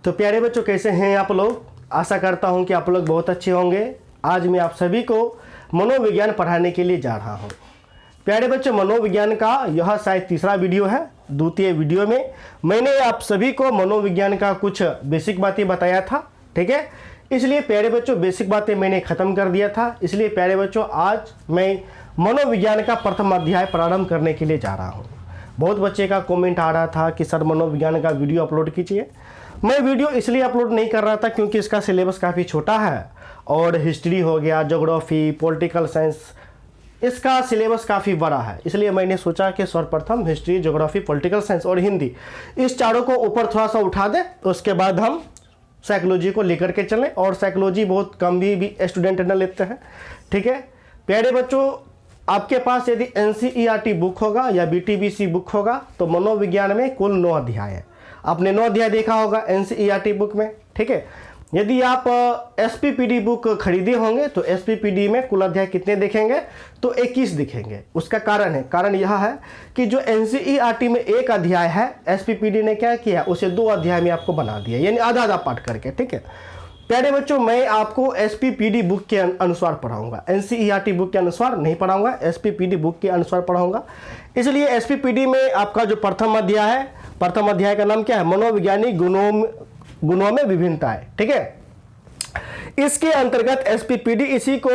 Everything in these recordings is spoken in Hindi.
तो प्यारे बच्चों, कैसे हैं आप लोग? आशा करता हूं कि आप लोग बहुत अच्छे होंगे। आज मैं आप सभी को मनोविज्ञान पढ़ाने के लिए जा रहा हूं। प्यारे बच्चों, मनोविज्ञान का यह शायद तीसरा वीडियो है। द्वितीय वीडियो में मैंने आप सभी को मनोविज्ञान का कुछ बेसिक बातें बताया था, ठीक है। इसलिए प्यारे बच्चों, बेसिक बातें मैंने ख़त्म कर दिया था। इसलिए प्यारे बच्चों, आज मैं मनोविज्ञान का प्रथम अध्याय प्रारंभ करने के लिए जा रहा हूँ। बहुत बच्चे का कमेंट आ रहा था कि सर मनोविज्ञान का वीडियो अपलोड कीजिए। मैं वीडियो इसलिए अपलोड नहीं कर रहा था क्योंकि इसका सिलेबस काफ़ी छोटा है और हिस्ट्री हो गया, ज्योग्राफी, पॉलिटिकल साइंस, इसका सिलेबस काफ़ी बड़ा है। इसलिए मैंने सोचा कि सर्वप्रथम हिस्ट्री, ज्योग्राफी, पॉलिटिकल साइंस और हिंदी, इस चारों को ऊपर थोड़ा सा उठा दें। उसके बाद हम साइकोलॉजी को लेकर के चलें, और साइकोलॉजी बहुत कम भी स्टूडेंट न लेते हैं, ठीक है। प्यारे बच्चों, आपके पास यदि NCERT बुक होगा या BTBC बुक होगा तो मनोविज्ञान में कुल 9 अध्याय है। आपने 9 अध्याय देखा होगा NCERT बुक में, ठीक है। यदि आप SPPD बुक खरीदे होंगे तो SPPD में कुल अध्याय कितने दिखेंगे? तो 21 दिखेंगे। उसका कारण यह है कि जो NCERT में एक अध्याय है, SPPD ने क्या किया, उसे 2 अध्याय में आपको बना दिया, यानी आधा आधा पाठ करके, ठीक है। प्यारे बच्चों, मैं आपको SPPD बुक के अनुसार पढ़ाऊंगा, NCERT बुक के अनुसार नहीं पढ़ाऊंगा, SPPD बुक के अनुसार पढ़ाऊंगा। इसलिए SPPD में आपका जो प्रथम अध्याय है, प्रथम अध्याय का नाम क्या है? मनोवैज्ञानिक गुणों में विभिन्नताएं, ठीक है। इसके अंतर्गत SPPD इसी को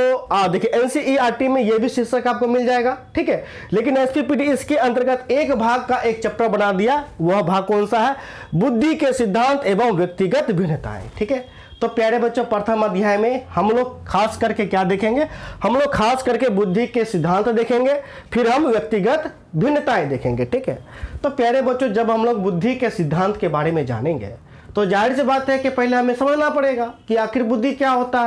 देखिए, NCERT में यह भी शीर्षक आपको मिल जाएगा, ठीक है। लेकिन SPPD इसके अंतर्गत एक भाग का एक चैप्टर बना दिया। वह भाग कौन सा है? बुद्धि के सिद्धांत एवं व्यक्तिगत भिन्नताएं, ठीक है। तो प्यारे बच्चों, प्रथम अध्याय में हम लोग खास करके क्या देखेंगे? हम लोग खास करके बुद्धि के सिद्धांत देखेंगे, फिर हम व्यक्तिगत भिन्नताएं देखेंगे, ठीक है। तो प्यारे बच्चों, जब हम लोग बुद्धि के सिद्धांत के बारे में जानेंगे तो जाहिर सी बात है कि पहले हमें समझना पड़ेगा कि आखिर बुद्धि क्या होता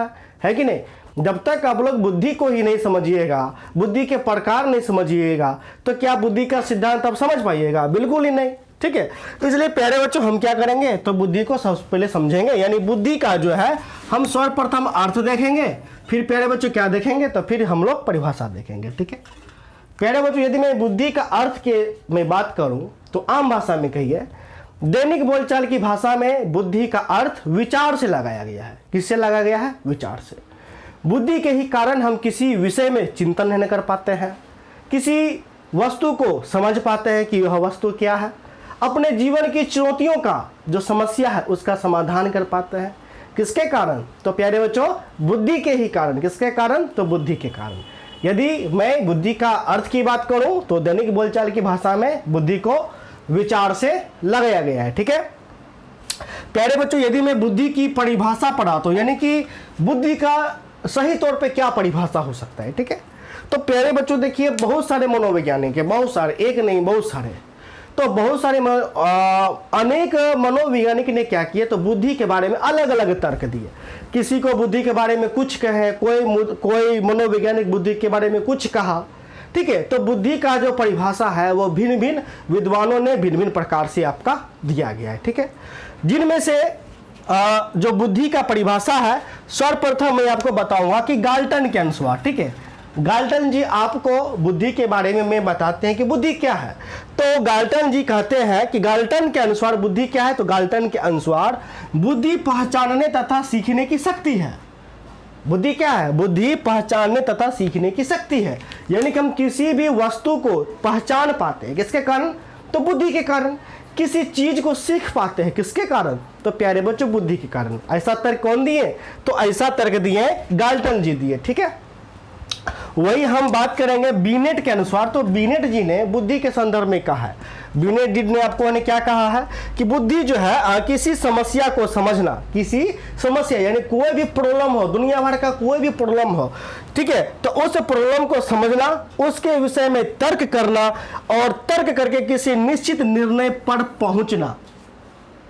है कि नहीं। जब तक आप लोग बुद्धि को ही नहीं समझिएगा, बुद्धि के प्रकार नहीं समझिएगा, तो क्या बुद्धि का सिद्धांत आप समझ पाइएगा? बिल्कुल ही नहीं, ठीक है। इसलिए प्यारे बच्चों, हम क्या करेंगे, तो बुद्धि को सबसे पहले समझेंगे, यानी बुद्धि का जो है हम सर्वप्रथम अर्थ देखेंगे, फिर प्यारे बच्चों क्या देखेंगे, तो फिर हम लोग परिभाषा देखेंगे, ठीक है। प्यारे बच्चों, यदि मैं बुद्धि का अर्थ के में बात करूं तो आम भाषा में कहिए, दैनिक बोलचाल की भाषा में बुद्धि का अर्थ विचार से लगाया गया है। किससे लगाया गया है? विचार से। बुद्धि के ही कारण हम किसी विषय में चिंतन नहीं कर पाते हैं, किसी वस्तु को समझ पाते हैं कि यह वस्तु क्या है, अपने जीवन की चुनौतियों का जो समस्या है उसका समाधान कर पाते हैं। किसके कारण? तो प्यारे बच्चों, बुद्धि के ही कारण। किसके कारण? तो बुद्धि के कारण। यदि मैं बुद्धि का अर्थ की बात करूं तो दैनिक बोलचाल की भाषा में बुद्धि को विचार से लगाया गया है, ठीक है। प्यारे बच्चों, यदि मैं बुद्धि की परिभाषा पढ़ाता हूं, यानी कि बुद्धि का सही तौर पे क्या परिभाषा हो सकता है, ठीक है। तो प्यारे बच्चों देखिए, बहुत सारे मनोवैज्ञानिक है, बहुत सारे, एक नहीं बहुत सारे। तो बहुत सारे अनेक मनोवैज्ञानिक ने क्या किया, तो बुद्धि के बारे में अलग अलग तर्क दिए। किसी को बुद्धि के बारे में कुछ कहे, कोई मनोवैज्ञानिक बुद्धि के बारे में कुछ कहा, ठीक है। तो बुद्धि का जो परिभाषा है वो भिन्न भिन्न विद्वानों ने भिन्न भिन्न प्रकार से आपका दिया गया है, ठीक है। जिनमें से जो बुद्धि का परिभाषा है, सर्वप्रथम मैं आपको बताऊंगा कि गाल्टन के अनुसार, ठीक है। गाल्टन जी आपको बुद्धि के बारे में मैं बताते हैं कि बुद्धि क्या है। तो गाल्टन जी कहते हैं कि गाल्टन के अनुसार बुद्धि क्या है, तो गाल्टन के अनुसार बुद्धि पहचानने तथा सीखने की शक्ति है। बुद्धि क्या है? बुद्धि पहचानने तथा सीखने की शक्ति है, यानी कि हम किसी भी वस्तु को पहचान पाते हैं। किसके कारण? तो बुद्धि के कारण। किसी चीज को सीख पाते हैं, किसके कारण? तो प्यारे बच्चों, बुद्धि के कारण। ऐसा तर्क कौन दिए? तो ऐसा तर्क दिए गाल्टन जी दिए, ठीक है। वही हम बात करेंगे बीनेट के अनुसार। तो बीनेट जी ने बुद्धि के संदर्भ में कहा है, बीनेट जी ने आपको ने क्या कहा है कि बुद्धि जो है किसी समस्या को समझना, किसी समस्या यानी कोई भी प्रॉब्लम हो, दुनिया भर का कोई भी प्रॉब्लम हो, ठीक है, तो उस प्रॉब्लम को समझना, उसके विषय में तर्क करना और तर्क करके किसी निश्चित निर्णय पर पहुंचना,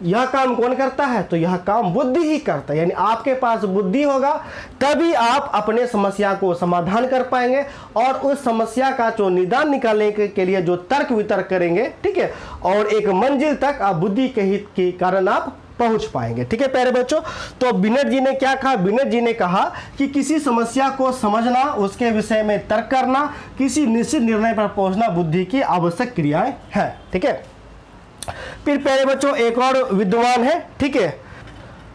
यह काम कौन करता है? तो यह काम बुद्धि ही करता है। यानी आपके पास बुद्धि होगा तभी आप अपने समस्या को समाधान कर पाएंगे और उस समस्या का जो निदान निकालने के लिए जो तर्क वितर्क करेंगे, ठीक है, और एक मंजिल तक आप बुद्धि के हित के कारण आप पहुंच पाएंगे, ठीक है प्यारे बच्चों। तो बिनेट जी ने क्या कहा? बिनेट जी ने कहा कि किसी समस्या को समझना, उसके विषय में तर्क करना, किसी निश्चित निर्णय पर पहुंचना बुद्धि की आवश्यक क्रियाएं हैं, ठीक है। फिर प्यारे बच्चों एक और विद्वान है, ठीक है,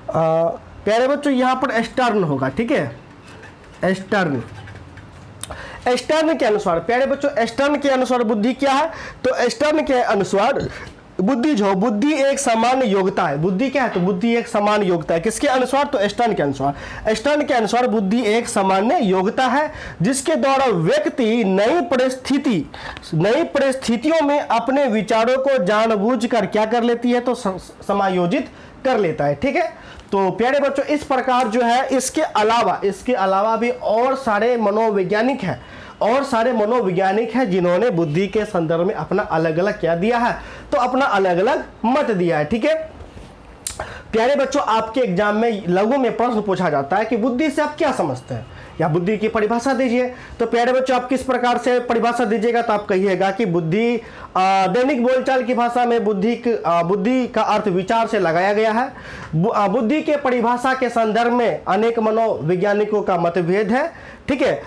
प्यारे बच्चों यहाँ पर एक्सटर्न होगा, ठीक है, एक्सटर्न। एक्सटर्न के अनुसार प्यारे बच्चों, एक्सटर्न के अनुसार बुद्धि क्या है, तो एक्सटर्न के अनुसार बुद्धि जो, बुद्धि एक सामान्य योग्यता है। बुद्धि क्या है, तो बुद्धि एक सामान्य योग्यता है। किसके अनुसार, तो एक्सटर्न के अनुसार। एक्सटर्न के अनुसार बुद्धि एक सामान्य योग्यता है जिसके द्वारा व्यक्ति नई परिस्थितियों में अपने विचारों को जानबूझकर क्या कर लेती है, तो समायोजित कर लेता है, ठीक है। तो प्यारे बच्चों, इस प्रकार जो है, इसके अलावा भी और सारे मनोवैज्ञानिक हैं जिन्होंने बुद्धि के संदर्भ में अपना अलग अलग क्या दिया है, तो अपना अलग अलग मत दिया है, ठीक है। प्यारे बच्चों, आपके एग्जाम में लघु में प्रश्न पूछा जाता है कि बुद्धि से आप क्या समझते हैं, या बुद्धि की परिभाषा दीजिए। तो प्यारे बच्चों, आप किस प्रकार से परिभाषा दीजिएगा, तो आप कहिएगा कि बुद्धि, दैनिक बोलचाल की भाषा में बुद्धि का अर्थ विचार से लगाया गया है। बुद्धि के परिभाषा के संदर्भ में अनेक मनोवैज्ञानिकों का मतभेद है, ठीक है,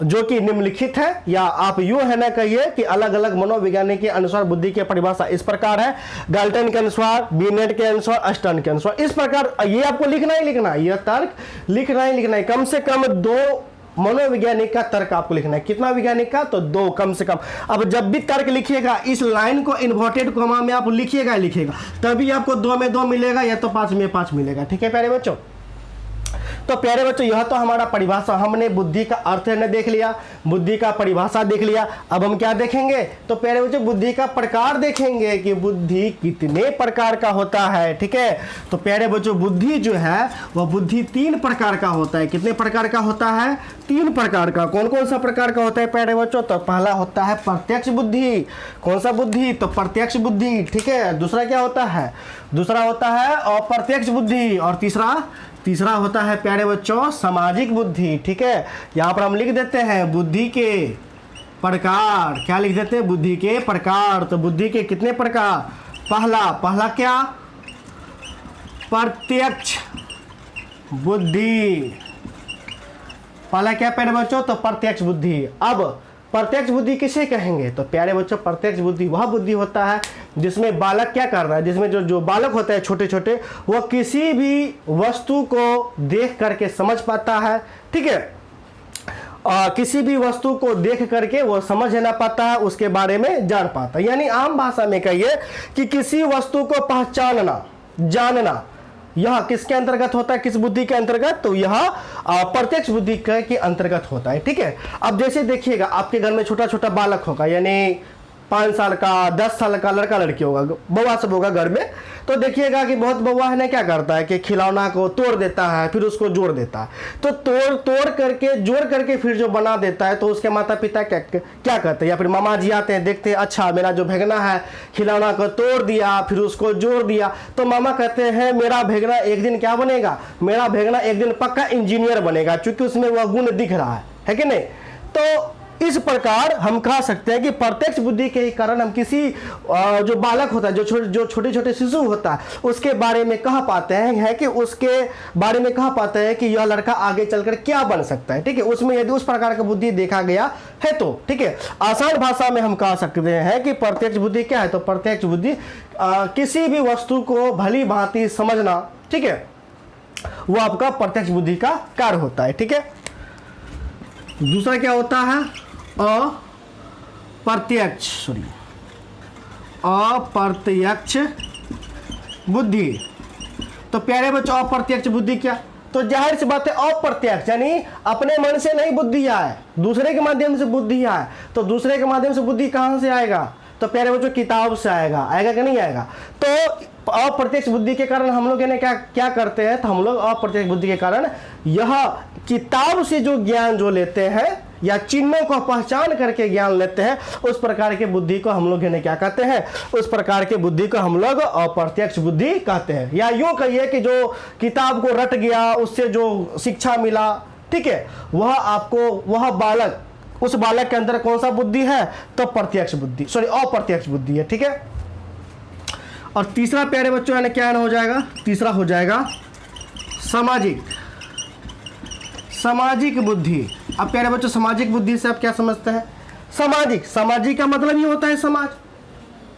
जो कि निम्नलिखित है, या आप यूं है ना कहिए कि अलग अलग मनोवैज्ञानिक के अनुसार बुद्धि की परिभाषा इस प्रकार है, गाल्टन के अनुसार, बीनेट के अनुसार, अस्टर्न के अनुसार। इस प्रकार ये आपको लिखना ही लिखना है, यह तर्क लिखना ही लिखना है। कम से कम 2 मनोवैज्ञानिक का तर्क आपको लिखना है। कितना वैज्ञानिक का, तो 2 कम से कम। अब जब भी तर्क लिखिएगा, इस लाइन को इन्वर्टेड कॉमा में आप लिखिएगा, तभी आपको 2 में 2 मिलेगा, या तो 5 में 5 मिलेगा, ठीक है प्यारे बच्चों। तो प्यारे बच्चों, यह तो हमारा परिभाषा, हमने बुद्धि का अर्थ ने देख लिया, बुद्धि का परिभाषा देख लिया। अब हम क्या देखेंगे, तो प्यारे बच्चों, बुद्धि का प्रकार देखेंगे कि बुद्धि कितने प्रकार का होता है, ठीक है। तो प्यारे बच्चों, बुद्धि जो है वह बुद्धि 3 प्रकार का होता है। कितने प्रकार का होता है, 3 प्रकार का। कौन कौन सा प्रकार का होता है प्यारे बच्चों, तो पहला होता है प्रत्यक्ष बुद्धि। कौन सा बुद्धि, तो प्रत्यक्ष बुद्धि, ठीक है। दूसरा क्या होता है, दूसरा होता है अप्रत्यक्ष बुद्धि, और तीसरा होता है प्यारे बच्चों सामाजिक बुद्धि, ठीक है। यहाँ पर हम लिख देते हैं बुद्धि के प्रकार। क्या लिख देते हैं, बुद्धि के प्रकार। तो बुद्धि के कितने प्रकार, पहला क्या, प्रत्यक्ष बुद्धि। पहला क्या प्यारे बच्चों, तो प्रत्यक्ष बुद्धि। अब प्रत्यक्ष बुद्धि किसे कहेंगे, तो प्यारे बच्चों, प्रत्यक्ष बुद्धि वह बुद्धि होता है जिसमें बालक क्या कर रहा है, जिसमें जो बालक होता है छोटे छोटे, वह किसी भी वस्तु को देख करके समझ पाता है, ठीक है। किसी भी वस्तु को देख करके वो समझ ना पाता है, उसके बारे में जान पाता है। यानी आम भाषा में कहिए कि किसी वस्तु को पहचानना, जानना, यह किसके अंतर्गत होता है, किस बुद्धि के अंतर्गत, तो यह प्रत्यक्ष बुद्धि के अंतर्गत होता है, ठीक है। अब जैसे देखिएगा, आपके घर में छोटा छोटा बालक होगा, यानी 5 साल का, 10 साल का लड़का लड़की होगा, बउआ सब होगा घर में। तो देखिएगा कि बहुत बउआ है ना, क्या करता है कि खिलौना को तोड़ देता है, फिर उसको जोड़ देता है। तो तोड़ करके जोड़ करके फिर जो बना देता है, तो उसके माता पिता क्या करते हैं, या फिर मामा जी आते हैं, देखते हैं अच्छा मेरा जो भेगना है खिलौना को तोड़ दिया, फिर उसको जोड़ दिया। तो मामा कहते हैं मेरा भेगना एक दिन क्या बनेगा, मेरा भेगना एक दिन पक्का इंजीनियर बनेगा, चूंकि उसमें वह गुण दिख रहा है कि नहीं। तो इस प्रकार हम कह सकते हैं कि प्रत्यक्ष बुद्धि के कारण हम किसी जो बालक होता है, जो छोटे छोटे शिशु होता है, उसके बारे में कह पाते हैं कि उसके बारे में कह पाते हैं कि यह लड़का आगे चलकर क्या बन सकता है, ठीक है। उसमें यदि उस प्रकार का बुद्धि देखा गया है तो, ठीक है। आसान भाषा में हम कह सकते हैं कि प्रत्यक्ष बुद्धि क्या है, तो प्रत्यक्ष बुद्धि किसी भी वस्तु को भली भांति समझना, ठीक है, वो आपका प्रत्यक्ष बुद्धि का कार्य होता है, ठीक है। दूसरा क्या होता है, अप्रत्यक्ष बुद्धि। तो प्यारे बच्चों, अप्रत्यक्ष बुद्धि क्या, तो जाहिर सी बात है अप्रत्यक्ष, यानी अपने मन से नहीं बुद्धि आए, दूसरे के माध्यम से बुद्धि आए। तो दूसरे के माध्यम से बुद्धि कहाँ से आएगा, तो प्यारे बच्चों किताब से आएगा कि नहीं आएगा। तो अप्रत्यक्ष बुद्धि के कारण हम लोग क्या करते हैं, तो हम लोग अप्रत्यक्ष बुद्धि के कारण यह किताब से जो ज्ञान जो लेते हैं, या चिन्हों को पहचान करके ज्ञान लेते हैं, उस प्रकार के बुद्धि को हम लोग क्या कहते हैं, उस प्रकार के बुद्धि को हम लोग अप्रत्यक्ष बुद्धि कहते हैं। या यूं कहिए कि जो किताब को रट गया, उससे जो शिक्षा मिला, ठीक है, वह बालक, उस बालक के अंदर कौन सा बुद्धि है, तो अप्रत्यक्ष बुद्धि है, ठीक है। और तीसरा प्यारे बच्चों यानी क्या हो जाएगा, तीसरा हो जाएगा सामाजिक बुद्धि। अब प्यारे बच्चों, सामाजिक बुद्धि से आप क्या समझते हैं, सामाजिक का मतलब ये होता है समाज।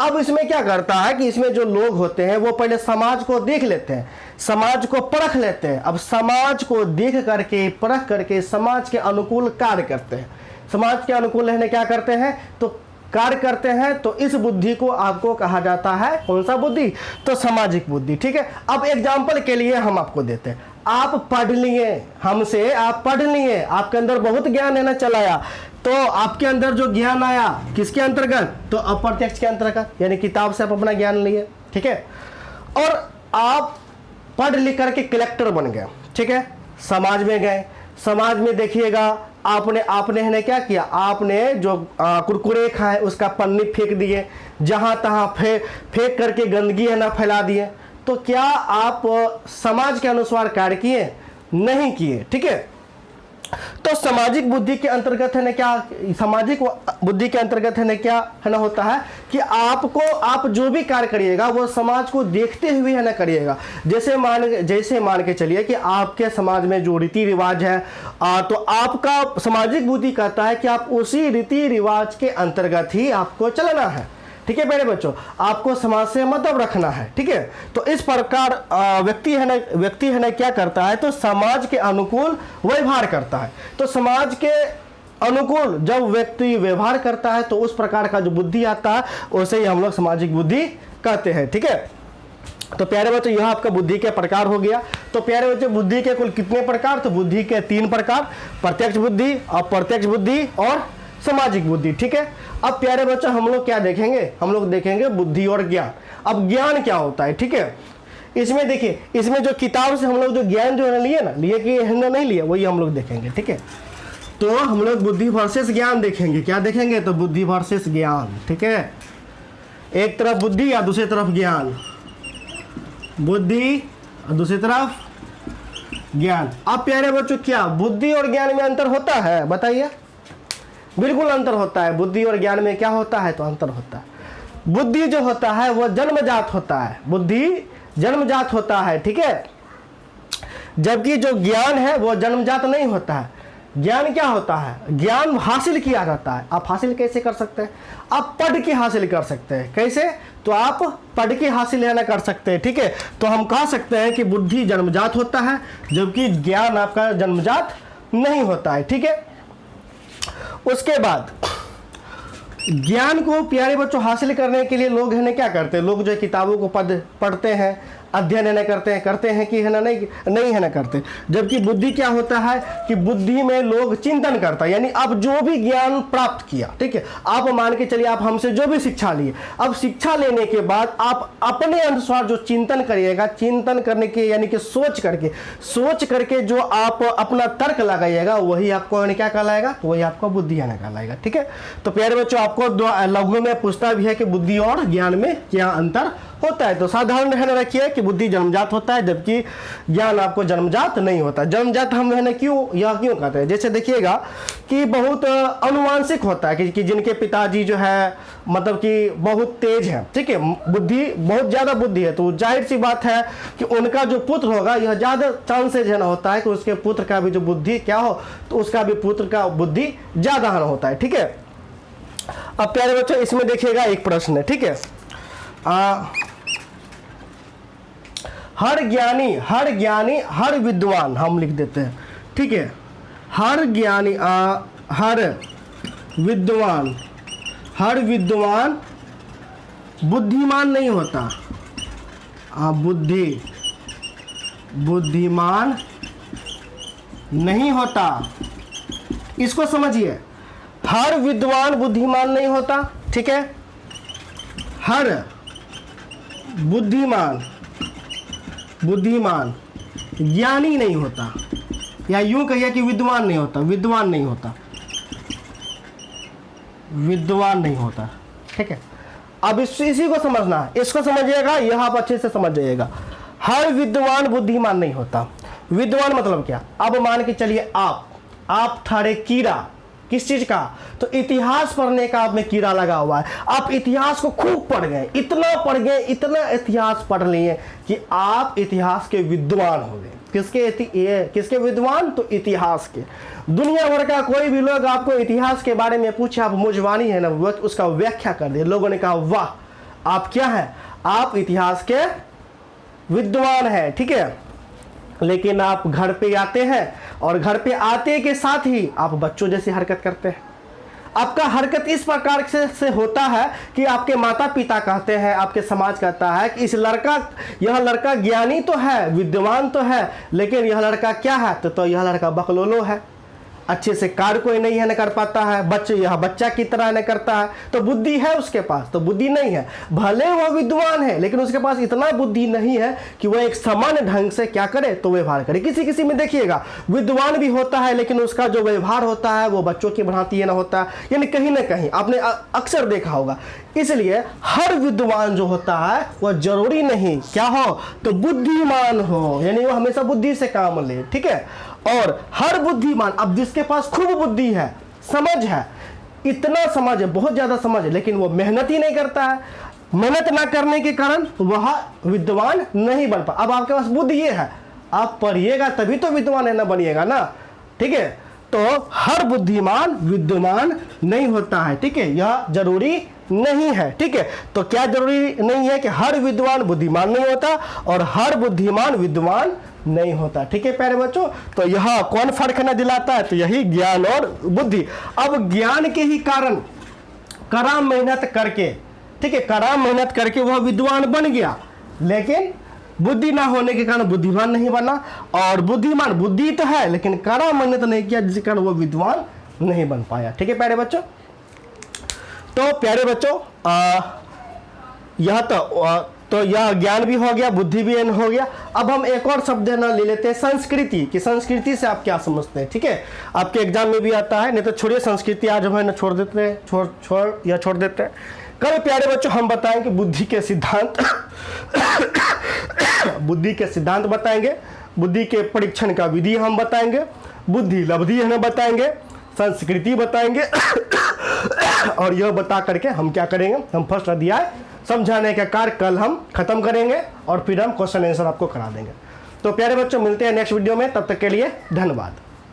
अब इसमें क्या करता है कि इसमें जो लोग होते हैं वो पहले समाज को देख लेते हैं, समाज को परख लेते हैं। अब समाज को देख करके परख करके समाज के अनुकूल कार्य करते हैं। समाज के अनुकूल रहने क्या करते हैं तो कार्य करते हैं। तो इस बुद्धि को आपको कहा जाता है कौन सा बुद्धि, तो सामाजिक बुद्धि। ठीक है, अब एग्जाम्पल के लिए हम आपको देते हैं। आप पढ़ लिए हमसे, आप पढ़ लिए, आपके अंदर बहुत ज्ञान है ना चलाया, तो आपके अंदर जो ज्ञान आया किसके अंतर्गत, तो अप्रत्यक्ष के अंतर्गत, यानी किताब से आप अपना ज्ञान लिए। ठीक है, और आप पढ़ लिख करके कलेक्टर बन गए। ठीक है, समाज में गए, समाज में देखिएगा आपने है क्या किया, आपने जो कुरकुरे खाए उसका पन्नी फेंक दिए, जहां तहां फेंक करके गंदगी है ना फैला दिए। तो क्या आप समाज के अनुसार कार्य किए, नहीं किए। ठीक है, तो सामाजिक बुद्धि के अंतर्गत है ना क्या, सामाजिक बुद्धि के अंतर्गत है ना क्या है ना होता है कि आप जो भी कार्य करिएगा वो समाज को देखते हुए है ना करिएगा। जैसे मान के चलिए कि आपके समाज में जो रीति रिवाज है, तो आपका सामाजिक बुद्धि कहता है कि आप उसी रीति रिवाज के अंतर्गत ही आपको चलना है। ठीक है मेरे बच्चों, आपको समाज से मतलब रखना है। ठीक है, तो इस प्रकार व्यक्ति है ना क्या करता है, तो समाज के अनुकूल व्यवहार करता है। तो समाज के अनुकूल जब व्यक्ति व्यवहार करता है तो उस प्रकार का जो बुद्धि आता है उसे ही हम लोग सामाजिक बुद्धि कहते हैं। ठीक है, तो प्यारे बच्चों यह आपका बुद्धि के प्रकार हो गया। तो प्यारे बच्चों बुद्धि के कुल कितने प्रकार, तो बुद्धि के 3 प्रकार, प्रत्यक्ष बुद्धि, अप्रत्यक्ष बुद्धि और सामाजिक बुद्धि। ठीक है, अब प्यारे बच्चों हम लोग क्या देखेंगे, हम लोग देखेंगे बुद्धि और ज्ञान। अब ज्ञान क्या होता है। ठीक है, इसमें देखिए, इसमें जो किताब से हम लोग जो ज्ञान जो है लिए कि हमने नहीं लिया, वही हम लोग देखेंगे। ठीक है, तो हम लोग बुद्धि वर्सेस ज्ञान देखेंगे। क्या देखेंगे, तो बुद्धि वर्सेस ज्ञान। ठीक है, एक तरफ बुद्धि या दूसरी तरफ ज्ञान, बुद्धि और दूसरी तरफ ज्ञान। अब प्यारे बच्चों क्या बुद्धि और ज्ञान में अंतर होता है, बताइए। बिल्कुल अंतर होता है। बुद्धि और ज्ञान में क्या होता है, तो अंतर होता है। बुद्धि जो होता है वह जन्मजात होता है, बुद्धि जन्मजात होता है। ठीक है, जबकि जो ज्ञान है वह जन्मजात नहीं होता है। ज्ञान क्या होता है, ज्ञान हासिल किया जाता है। आप हासिल कैसे कर सकते हैं, आप पढ़ के हासिल कर सकते हैं। कैसे, तो आप पढ़ के हासिल है ना कर सकते हैं। ठीक है, तो हम कह सकते हैं कि बुद्धि जन्मजात होता है जबकि ज्ञान आपका जन्मजात नहीं होता है। ठीक है, उसके बाद ज्ञान को प्यारे बच्चों हासिल करने के लिए लोग है ना क्या करते हैं, लोग जो किताबों को पढ़ते हैं, अध्ययन है ना करते हैं कि है ना नहीं है ना करते। जबकि बुद्धि क्या होता है कि बुद्धि में लोग चिंतन करता है, यानी आप जो भी ज्ञान प्राप्त किया, ठीक है, आप मान के चलिए आप हमसे जो भी शिक्षा लिए, अब शिक्षा लेने के बाद आप अपने अनुसार जो चिंतन करिएगा, चिंतन करने के यानी कि सोच करके जो आप अपना तर्क लगाइएगा वही आपको क्या कहलाएगा, वही आपको बुद्धि है ना कहलाएगा। ठीक है, तो प्यारे बच्चों आपको लघु में पूछता भी है कि बुद्धि और ज्ञान में क्या अंतर होता है। तो साधारण रहने रखिए कि बुद्धि जन्मजात होता है जबकि ज्ञान आपको जन्मजात नहीं होता। जन्मजात हम है ना क्यों कहते हैं, जैसे देखिएगा कि बहुत अनुवांशिक होता है कि जिनके पिताजी जो है मतलब कि बहुत तेज है, ठीक है, बुद्धि बहुत ज़्यादा बुद्धि है, तो जाहिर सी बात है कि उनका जो पुत्र होगा यह ज़्यादा चांसेज है ना होता है कि उसके पुत्र का भी जो बुद्धि क्या हो, तो उसका भी पुत्र का बुद्धि ज़्यादा होता है। ठीक है, अब प्यारे बच्चों इसमें देखिएगा एक प्रश्न है। ठीक है, हर ज्ञानी हर विद्वान हम लिख देते हैं। ठीक है, हर ज्ञानी हर विद्वान बुद्धिमान नहीं होता। बुद्धिमान नहीं होता, इसको समझिए। हर विद्वान बुद्धिमान नहीं होता। ठीक है, हर बुद्धिमान ज्ञानी नहीं होता, या यूं कहिए कि विद्वान नहीं होता। ठीक है, अब इसी को समझना है, इसको समझिएगा, यह आप अच्छे से समझ जाइएगा। हर विद्वान बुद्धिमान नहीं होता। विद्वान मतलब क्या, अब मान के चलिए आप ठहरे कीड़ा, किस चीज का, तो इतिहास पढ़ने का आप में कीड़ा लगा हुआ है। आप इतिहास को खूब पढ़ गए, इतना इतिहास पढ़ लिए कि आप इतिहास के विद्वान हो गए। किसके विद्वान, तो इतिहास के। दुनिया भर का कोई भी लोग आपको इतिहास के बारे में पूछे, आप मुजवानी है ना उसका व्याख्या कर दिए। लोगों ने कहा वाह आप क्या हैं? आप इतिहास के विद्वान हैं, ठीक है। लेकिन आप घर पे आते हैं और घर पे आते के साथ ही आप बच्चों जैसी हरकत करते हैं। आपका हरकत इस प्रकार से होता है कि आपके माता पिता कहते हैं, आपके समाज कहता है कि यह लड़का ज्ञानी तो है, विद्वान तो है, लेकिन यह लड़का क्या है? तो यह लड़का बकलोलो है, अच्छे से कार्य कोई नहीं है, न कर पाता है, यह बच्चा की तरह न करता है। तो बुद्धि है उसके पास, तो बुद्धि नहीं है। भले वह विद्वान है लेकिन उसके पास इतना बुद्धि नहीं है कि वह एक सामान्य ढंग से क्या करे, तो व्यवहार करे। किसी किसी में देखिएगा विद्वान भी होता है लेकिन उसका जो व्यवहार होता है वो बच्चों की भांति है ना होता है, यानी कहीं ना कहीं आपने अक्सर देखा होगा। इसलिए हर विद्वान जो होता है वह जरूरी नहीं क्या हो, तो बुद्धिमान हो, यानी वह हमेशा बुद्धि से काम ले, ठीक है। और हर बुद्धिमान, अब जिसके पास खूब बुद्धि है, समझ है, इतना समझ है, बहुत ज्यादा समझ है, लेकिन वो मेहनत ही नहीं करता है, मेहनत ना करने के कारण वह विद्वान नहीं बन पा। अब आपके पास बुद्धि ये है, आप पढ़िएगा तभी तो विद्वान है ना बनिएगा ना, ठीक है। तो हर बुद्धिमान विद्वान नहीं होता है, ठीक है, यह जरूरी नहीं है, ठीक है। तो क्या जरूरी नहीं है कि हर विद्वान बुद्धिमान नहीं होता और हर बुद्धिमान विद्वान नहीं होता, ठीक है प्यारे बच्चों। तो यह कौन फर्क न दिलाता है, तो यही ज्ञान और बुद्धि। अब ज्ञान के ही कारण कड़ा मेहनत करके, ठीक है, कड़ा मेहनत करके वह विद्वान बन गया, लेकिन बुद्धि ना होने के कारण बुद्धिमान नहीं बना। और बुद्धिमान बुद्धि तो है लेकिन कड़ा मेहनत नहीं किया, जिसके कारण वह विद्वान नहीं बन पाया, ठीक है प्यारे बच्चों। तो प्यारे बच्चों यह तो यह ज्ञान भी हो गया, बुद्धि भी हो गया। अब हम एक और शब्द ना ले लेते हैं, संस्कृति। कि संस्कृति से आप क्या समझते हैं, ठीक है, आपके एग्जाम में भी आता है, नहीं तो छोड़िए संस्कृति, आज हम ना छोड़ देते हैं, छोड़ देते हैं। कल प्यारे बच्चों हम बताएंगे बुद्धि के सिद्धांत बुद्धि के सिद्धांत बताएंगे, बुद्धि के परीक्षण का विधि हम बताएंगे, बुद्धि लब्धि हमें बताएंगे, संस्कृति बताएंगे और यह बता करके हम क्या करेंगे, हम फर्स्ट अध्याय समझाने का कार्य कल हम खत्म करेंगे और फिर हम क्वेश्चन आंसर आपको करा देंगे। तो प्यारे बच्चों मिलते हैं नेक्स्ट वीडियो में, तब तक के लिए धन्यवाद।